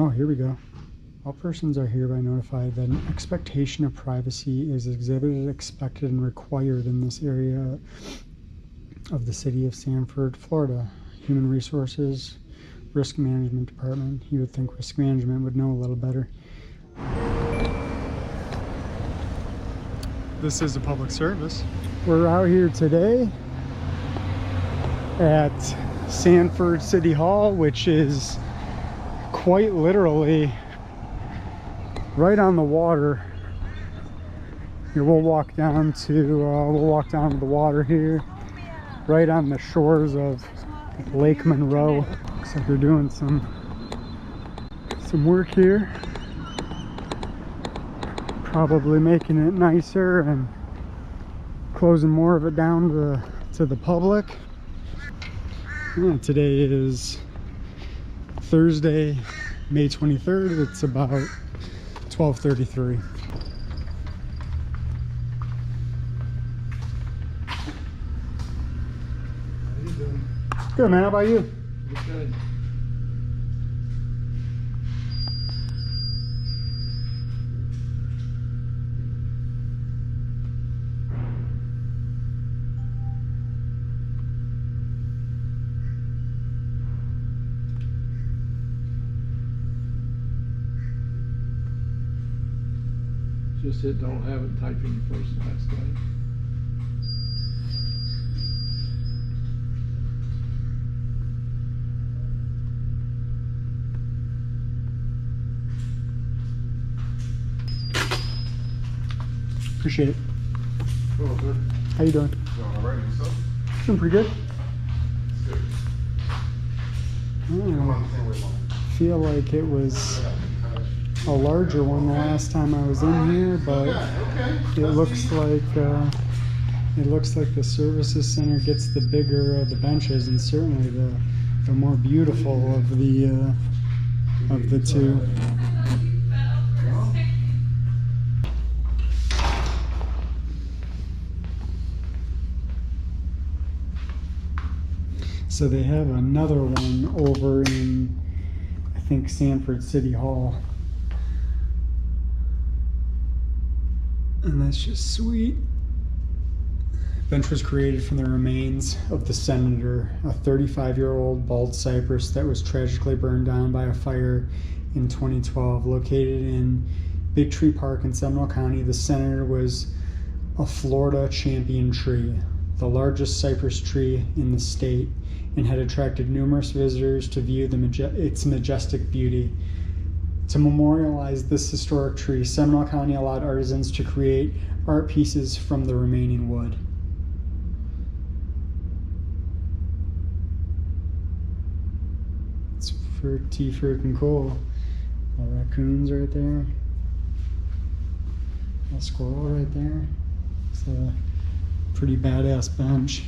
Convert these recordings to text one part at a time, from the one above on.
Oh, here we go. All persons are hereby notified that an expectation of privacy is exhibited, expected, and required in this area of the city of Sanford, Florida. Human Resources, Risk Management Department. You would think Risk Management would know a little better. This is a public service. We're out here today at Sanford City Hall, which is quite literally right on the water. Here, we'll walk down to the water here, right on the shores of Lake Monroe. Looks like they're doing some work here, probably making it nicer and closing more of it down to the public. Yeah, today is Thursday, May 23rd. It's about 12:33. How you doing? Good, man. How about you? Good. Just hit don't have it, type in your first and last name. Appreciate it. Hello, sir. How you doing? Doing all right, yourself? Doing pretty good. Good. I feel like it was a larger one the last time I was in here, but it looks like the services center gets the bigger of the benches, and certainly the more beautiful of the two. So they have another one over in, I think, Sanford City Hall. And that's just sweet. Bench was created from the remains of the senator, a 35-year-old bald cypress that was tragically burned down by a fire in 2012. Located in Big Tree Park in Seminole County, the senator was a Florida champion tree, the largest cypress tree in the state, and had attracted numerous visitors to view its majestic beauty. To memorialize this historic tree, Seminole County allowed artisans to create art pieces from the remaining wood. It's pretty freaking cool. All raccoons right there. A squirrel right there. It's a pretty badass bench.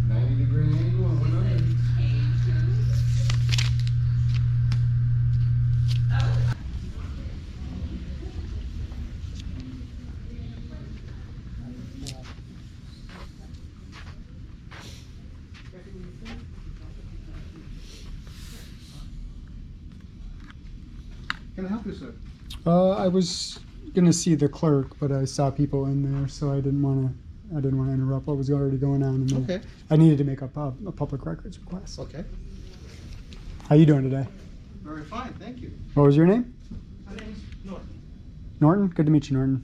90-degree angle and 100. Can I help you, sir? I was gonna see the clerk, but I saw people in there, so I didn't want to interrupt what was already going on in there. Okay. I needed to make a public records request. Okay. How you doing today? Very fine, thank you. What was your name? My name is Norton. Norton? Good to meet you, Norton.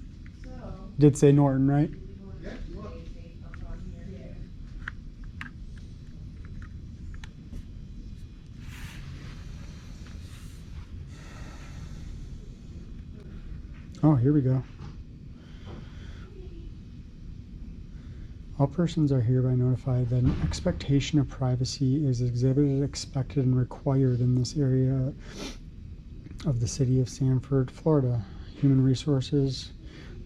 Did say Norton, right? Yeah, you are. Oh, here we go. All persons are hereby notified that an expectation of privacy is exhibited, expected, and required in this area of the city of Sanford, Florida. Human Resources,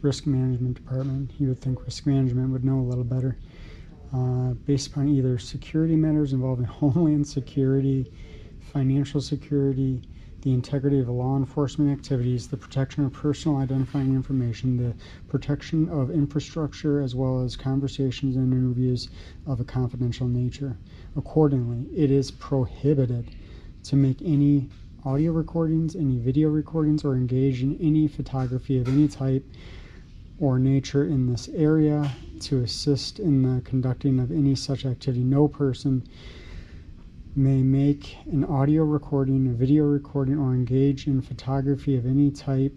Risk Management Department. You would think Risk Management would know a little better. Based upon either security matters involving homeland security, financial security, the integrity of law enforcement activities, the protection of personal identifying information, the protection of infrastructure, as well as conversations and interviews of a confidential nature. Accordingly, it is prohibited to make any audio recordings, any video recordings, or engage in any photography of any type or nature in this area to assist in the conducting of any such activity. No person may make an audio recording, a video recording, or engage in photography of any type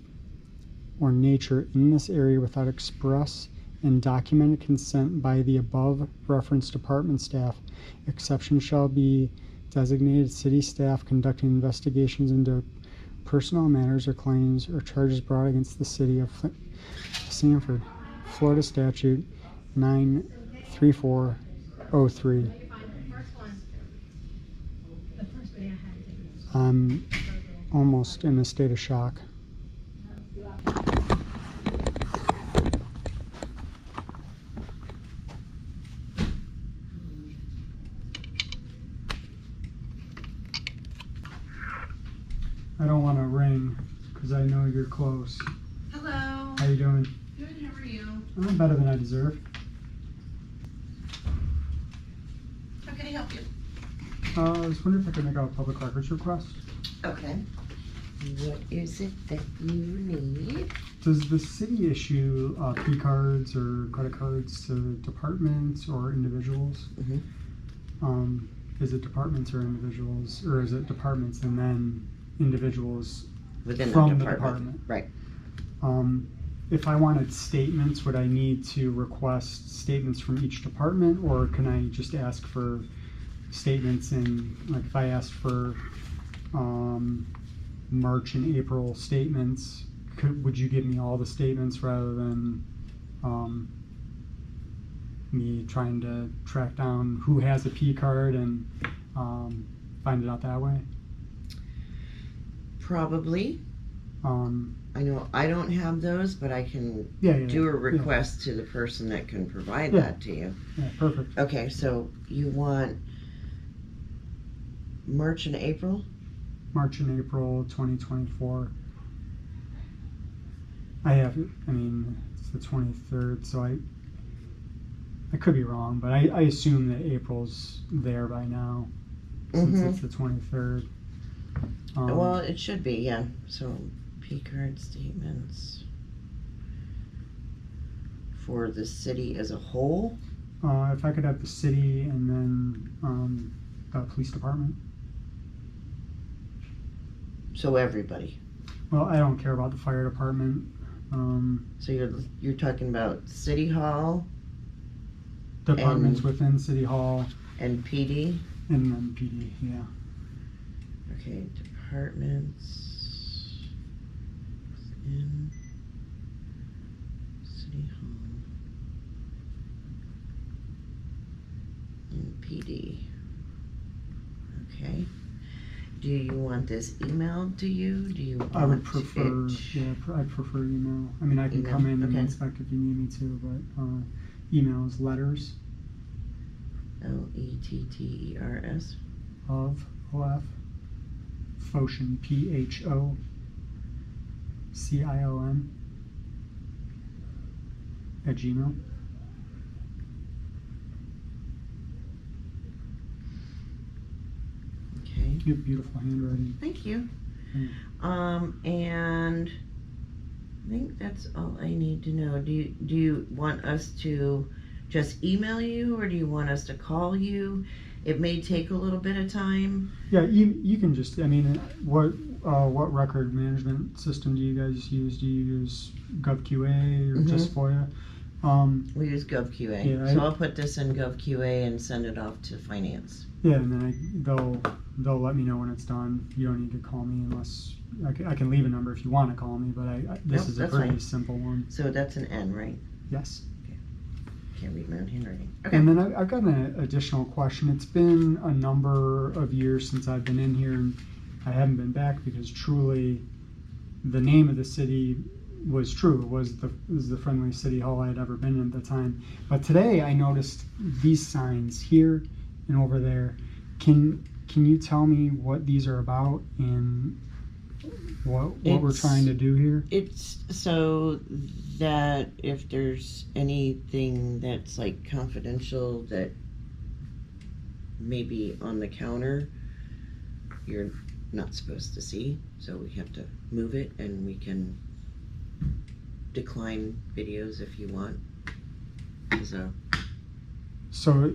or nature in this area without express and documented consent by the above referenced department staff. Exception shall be designated city staff conducting investigations into personnel matters or claims or charges brought against the city of Sanford. Florida Statute 93403. I'm almost in a state of shock. I don't want to ring because I know you're close. Hello. How you doing? Good, how are you? I'm better than I deserve. How can I help you? I was wondering if I could make a public records request. Okay. What is it that you need? Does the city issue P cards or credit cards to departments or individuals? Mm-hmm. Is it departments or individuals, or is it departments and then individuals Within from the the department? Right. If I wanted statements, would I need to request statements from each department, or can I just ask for statements in, like if I asked for March and April statements, would you give me all the statements rather than me trying to track down who has a P card and find it out that way? Probably. I know I don't have those, but I can do a request to the person that can provide that to you. Yeah, perfect. Okay, so you want March and April? March and April 2024. It's the 23rd, so I could be wrong, but I assume that April's there by now, since it's the 23rd. Well, it should be, yeah. So, P card statements for the city as a whole? If I could have the city and then the police department. So everybody. Well, I don't care about the fire department. So you're talking about City Hall, Departments within City Hall, and PD? and then PD, yeah. Okay, departments in City Hall and PD. Okay. Do you want this emailed to you? Do you want I would prefer, it? I'd prefer email. I mean, I can Email, come in and okay. inspect if you need me to, but email is letters LETTERS of OF Phocion, PHOCION at Gmail. Okay. You have beautiful handwriting. Thank you. Mm. And I think that's all I need to know. Do you want us to just email you, or do you want us to call you? It may take a little bit of time. Yeah, you can just, what record management system do you guys use? Do you use GovQA or just FOIA? We use GovQA. Yeah, So I'll put this in GovQA and send it off to finance. Yeah, and then they'll let me know when it's done. You don't need to call me unless, I can leave a number if you want to call me, but this Nope, is a that's pretty fine. simple one. So that's an N, right? Yes. Can't read my own handwriting. Okay. And then I've got an additional question. It's been a number of years since I've been in here, and I haven't been back because truly the name of the city was true. It was the friendliest city hall I had ever been in at the time. But today I noticed these signs here and over there. Can you tell me what these are about and what we're It's- trying to do here? It's so that if there's anything that's like confidential that maybe on the counter you're not supposed to see, so we have to move it, and we can decline videos if you want. So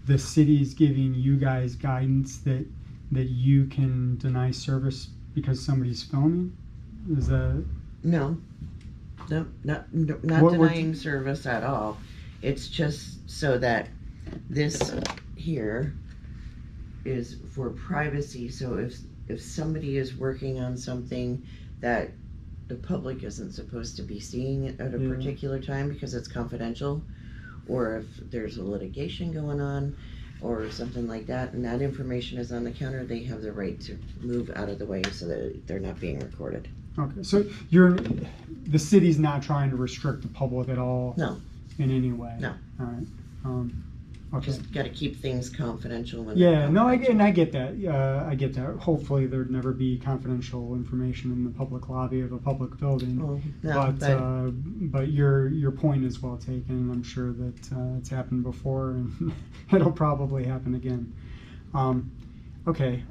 the city's giving you guys guidance that you can deny service because somebody's filming? Is that No, not What would- denying service at all. It's just so that this here is for privacy. So if somebody is working on something that the public isn't supposed to be seeing at a Yeah. particular time because it's confidential, or if there's a litigation going on or something like that, and that information is on the counter, they have the right to move out of the way so that they're not being recorded. okay? So the city's not trying to restrict the public at all. No. In any way. No. All right. Okay. Just got to keep things confidential. When Yeah, they're no, I confidential. get that. I get that. Hopefully, there'd never be confidential information in the public lobby of a public building. Oh, no, But your point is well taken. I'm sure that it's happened before, and it'll probably happen again. Okay.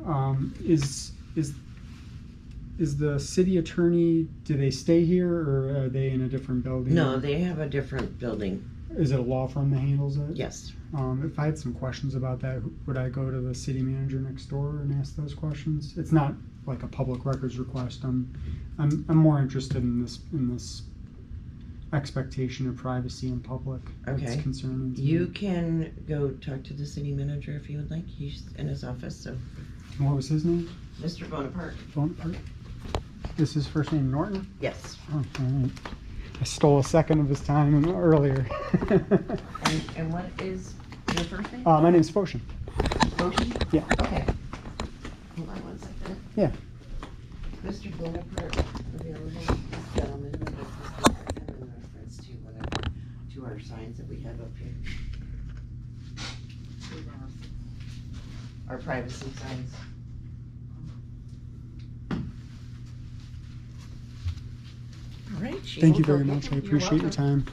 Is the city attorney? Do they stay here, or are they in a different building? no, they have a different building. Is it a law firm that handles it? Yes. If I had some questions about that, would I go to the city manager next door and ask those questions? It's not like a public records request. I'm more interested in this expectation of privacy in public. Okay. It's concerning to You me. can go talk to the city manager if you would like. He's in his office. So, And what was his name? Mr. Bonaparte. Bonaparte? Is his first name Norton? Yes. Oh, all right. I stole a second of his time earlier. And what is your first name? My name's Foshin. Ocean? Yeah. Okay. Hold on one second. Yeah. Mr. Bonaparte, available, this gentleman, and this is in reference to whatever, to our signs that we have up here. Our privacy signs. All right. she Thank will you go very get much. I them. You're appreciate your welcome. time.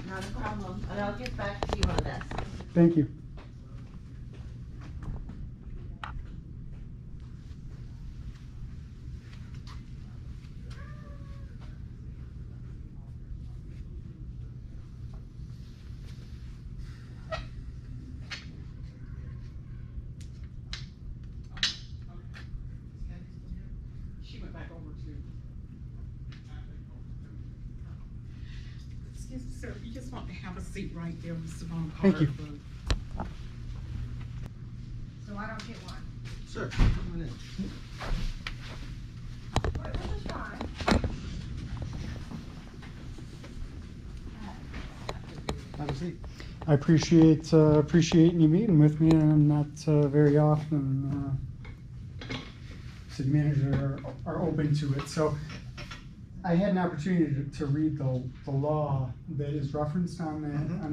Not a problem. And I'll get back to you on this. Thank you. She went back over to. Excuse me, sir, you just want to have a seat right there, Mr. Bonaparte. Thank you. So I don't get one. Sure, come on in. Which is fine. Have a seat. I appreciate you meeting with me, and I'm not very often city managers are open to it. So I had an opportunity to read the law that is referenced on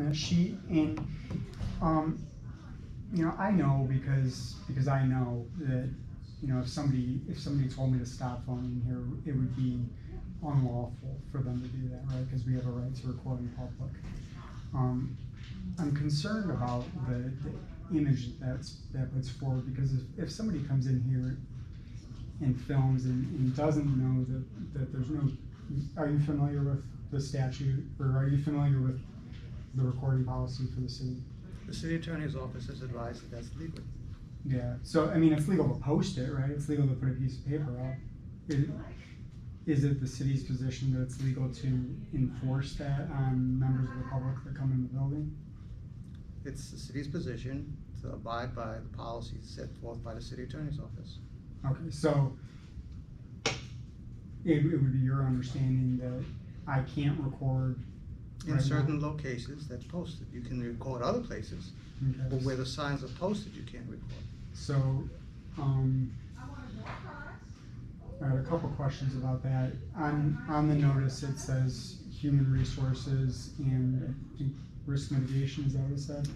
that sheet, and I know because I know that if somebody told me to stop filming here, it would be unlawful for them to do that, right? Because we have a right to record in public. I'm concerned about the image that puts forward, because if somebody comes in here and films and doesn't know that there's no, are you familiar with the statute, or are you familiar with the recording policy for the city? The city attorney's office has advised that that's legal. Yeah, so I mean, it's legal to post it, right? It's legal to put a piece of paper up. Is it the city's position that it's legal to enforce that on members of the public that come in the building? It's the city's position to abide by the policies set forth by the city attorney's office. Okay, so it would be your understanding that I can't record In right certain now? locations, that's posted. You can record other places, Okay. but where the signs are posted, you can't record. So, I had a couple questions about that. On the notice, it says human resources and I think risk mitigation, is that what it said?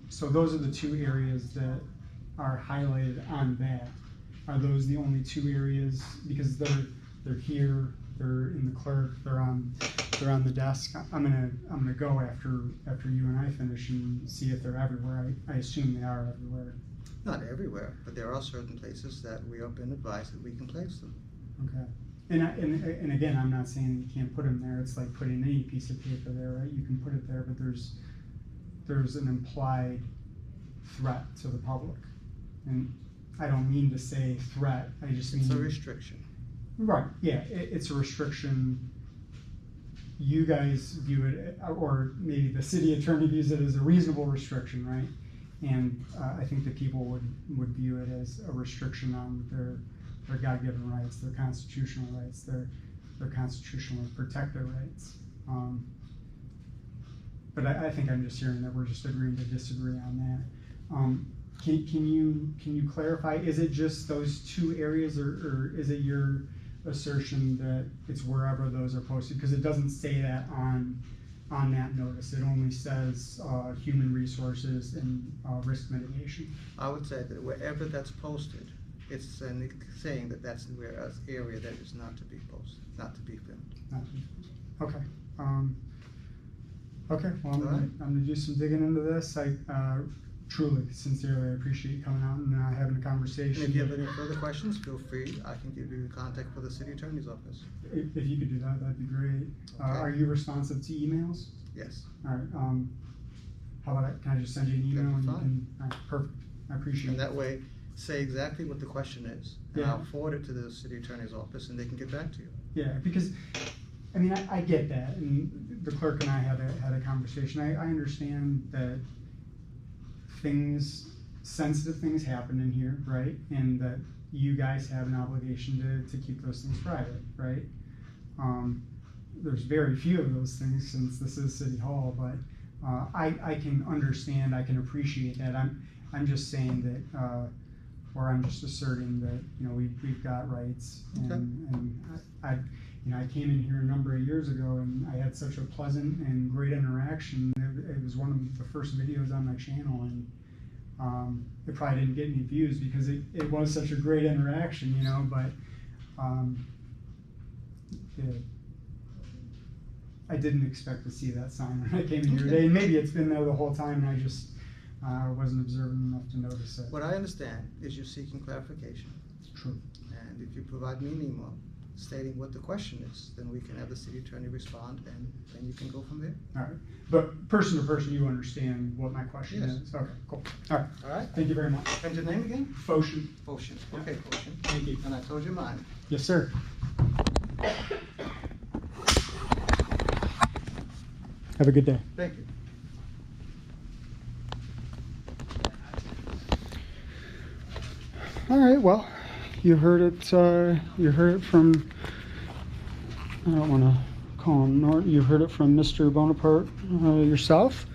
So those are the two areas that are highlighted on that. are those the only two areas? Because they're here, they're in the clerk, they're on the desk. I'm gonna go after you and I finish and see if they're everywhere. I assume they are everywhere. Not everywhere, but there are certain places that we have been advised that we can place them. Okay. And again, I'm not saying you can't put them there. It's like putting any piece of paper there, right? You can put it there, but there's an implied threat to the public. And I don't mean to say threat, I just mean... It's a restriction. Right, yeah, it's a restriction. You guys view it, or maybe the city attorney views it as a reasonable restriction, right? And I think that people would view it as a restriction on their God-given rights, their constitutional rights, their constitutionally protected rights. But I think I'm just hearing that we're just agreeing to disagree on that. Can you clarify? Is it just those two areas, or is it your assertion that it's wherever those are posted? Because it doesn't say that on that notice. It only says human resources and risk mitigation. I would say that wherever that's posted, it's saying that that's the area that is not to be posted, not to be filmed. Okay. Okay. Well, All right. I'm gonna do some digging into this. I truly, sincerely appreciate you coming out and having a conversation. And if you have any further questions, feel free. I can give you contact for the city attorney's office. If you could do that, that'd be great. Okay. Are you responsive to emails? Yes. All right. How about can I just send you an email That'd and be you fine. can? All right, perfect. I appreciate And it. that way, say exactly what the question is, and Yeah. I'll forward it to the city attorney's office, and they can get back to you. Yeah, because I mean I get that, and the clerk and I had a conversation. I understand that sensitive things happen in here, right? And that you guys have an obligation to keep those things private, right? There's very few of those things since this is City Hall, but I can understand, I can appreciate that. I'm just saying that, or I'm just asserting that we've got rights, and I came in here a number of years ago and I had such a pleasant and great interaction. It was one of the first videos on my channel, and it probably didn't get any views because it was such a great interaction, but I didn't expect to see that sign when I came in here today. And maybe it's been there the whole time and I just wasn't observant enough to notice it. What I understand is you're seeking clarification, True. and if you provide me an email stating what the question is, then we can have the city attorney respond, and then you can go from there. All right. But person to person, you understand what my question Yes. is. Okay, cool. All right. All right? Thank you very much. And your name again? Foshin. Ocean. Okay, Ocean. Thank you. And I told you mine. Yes, sir. Have a good day. Thank you. All right. Well, you heard it. You heard it from. I don't want to call him Norton. You heard it from Mr. Bonaparte yourself,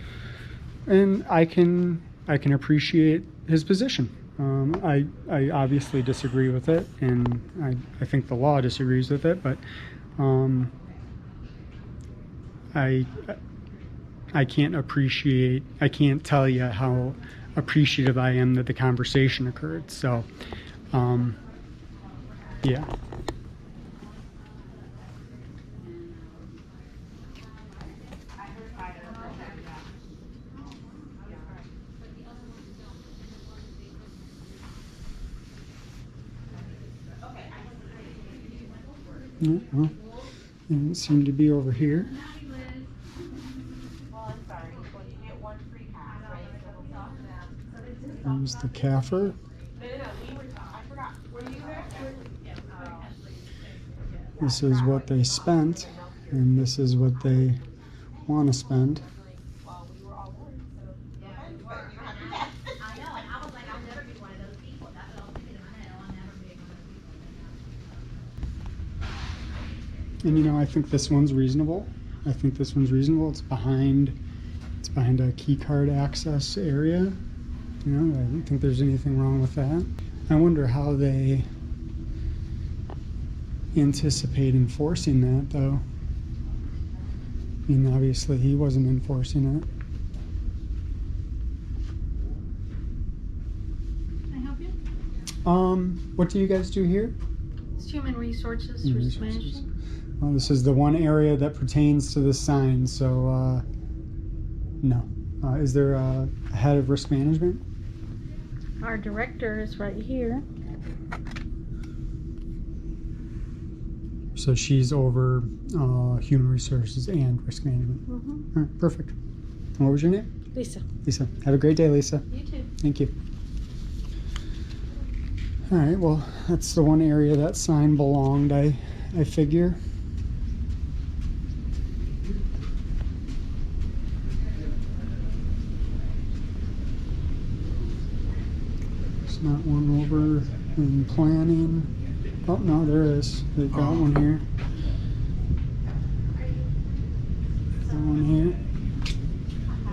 and I can appreciate his position. I obviously disagree with it, and I think the law disagrees with it, but I can't tell you how appreciative I am that the conversation occurred. So, yeah. Yeah, well, it didn't seem to be over here. There's the CAFR. This is what they spent, and this is what they want to spend. And I think this one's reasonable. It's behind a key card access area. I don't think there's anything wrong with that. I wonder how they anticipate enforcing that, though. I mean, obviously he wasn't enforcing it. Can I help you? What do you guys do here? It's human resources, Human risk resources. management. Well, this is the one area that pertains to this sign, so, no. Is there a head of risk management? Our director is right here. So she's over human resources and risk management. Mm-hmm. All right, perfect. What was your name? Lisa. Lisa. Have a great day, Lisa. You too. Thank you. All right, well, that's the one area that sign belonged, I figure. There's not one over in planning. Oh, no, there is. They've got one here. Got one here.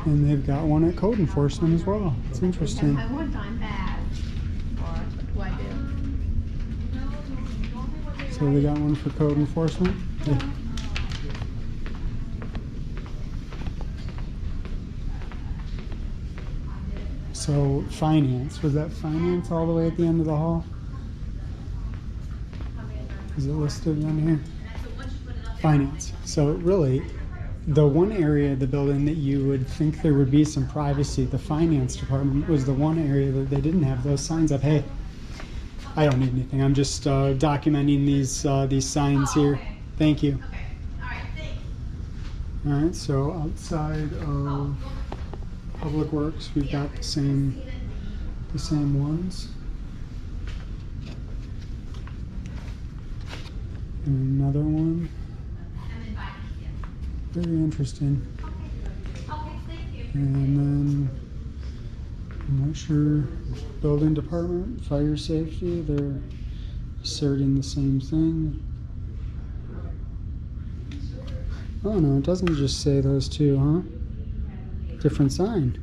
And they've got one at code enforcement as well. It's interesting. My one-time badge. Or what do I do? So they got one for code enforcement. Yeah. So finance, was that finance all the way at the end of the hall? Is it listed on here? Finance. So really, the one area of the building that you would think there would be some privacy, the finance department, was the one area that they didn't have those signs up. Hey, I don't need anything. I'm just documenting these signs here. Thank you. All right. So outside of Public Works, we've got the same ones. And another one. Very interesting. And then I'm not sure, building department, fire safety, they're asserting the same thing. Oh no, it doesn't just say those two, huh? Different sign.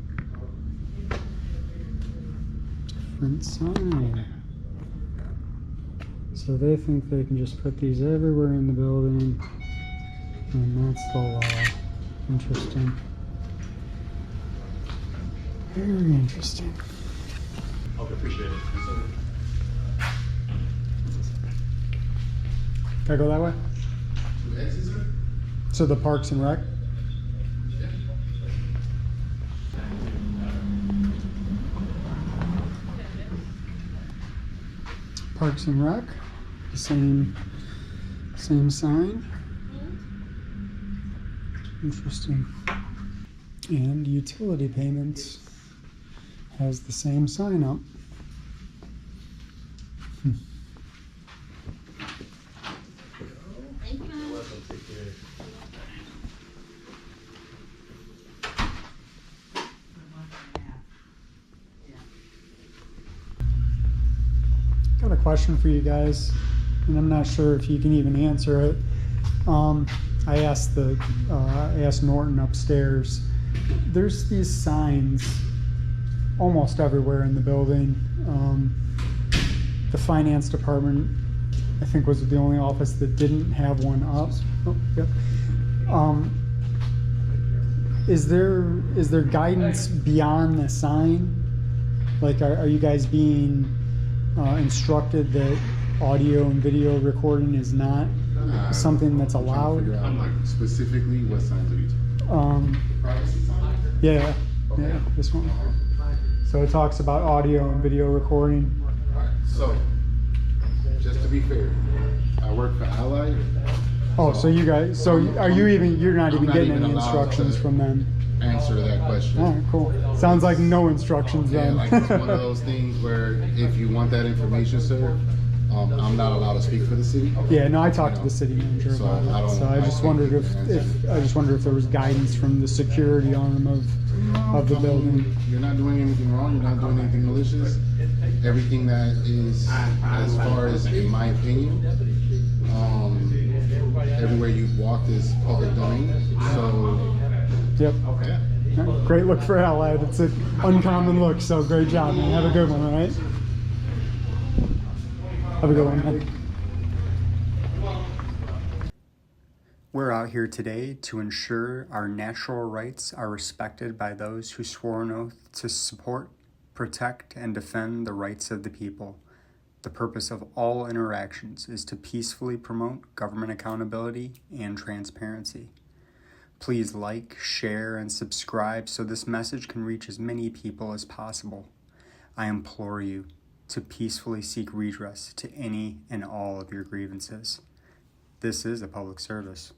Different sign. So they think they can just put these everywhere in the building, and that's the law. Interesting. Very interesting. Okay, appreciate it. Can I go that way? So the Parks and Rec? Parks and Rec, the same sign. Interesting. And utility payments has the same sign up. Got a question for you guys, and I'm not sure if you can even answer it. I asked Norton upstairs. There's these signs almost everywhere in the building. The finance department, I think, was the only office that didn't have one up. Oh, yep. Is there guidance beyond the sign? Like, are you guys being instructed that audio and video recording is not something that's allowed? I'm trying to figure out, like, specifically what signs are you talking? Privacy signs? Yeah, Okay. yeah, this one. So it talks about audio and video recording. Alright, so, just to be fair, I work for Allied. Oh, so you guys, so are you even, you're not I'm even getting any allowed instructions to from them? Answer that question. All right, cool. Sounds like no instructions Yeah, then. like it's one of those things where if you want that information, sir, I'm not allowed to speak for the city. Yeah, no, I talked to the city manager So, about I it. don't- So I I just don't wondered think if, you can answer. I just wondered if there was guidance from the security arm of the building. You're not doing anything wrong. You're not doing anything malicious. Everything that is, as far as in my opinion, everywhere you've walked is public domain. So, Yep. yeah. Great look for Allied. It's an uncommon look, so great job, man. Have a good one, all right? Have a good one, man. We're out here today to ensure our natural rights are respected by those who swore an oath to support, protect, and defend the rights of the people. The purpose of all interactions is to peacefully promote government accountability and transparency. Please like, share, and subscribe so this message can reach as many people as possible. I implore you to peacefully seek redress to any and all of your grievances. This is a public service.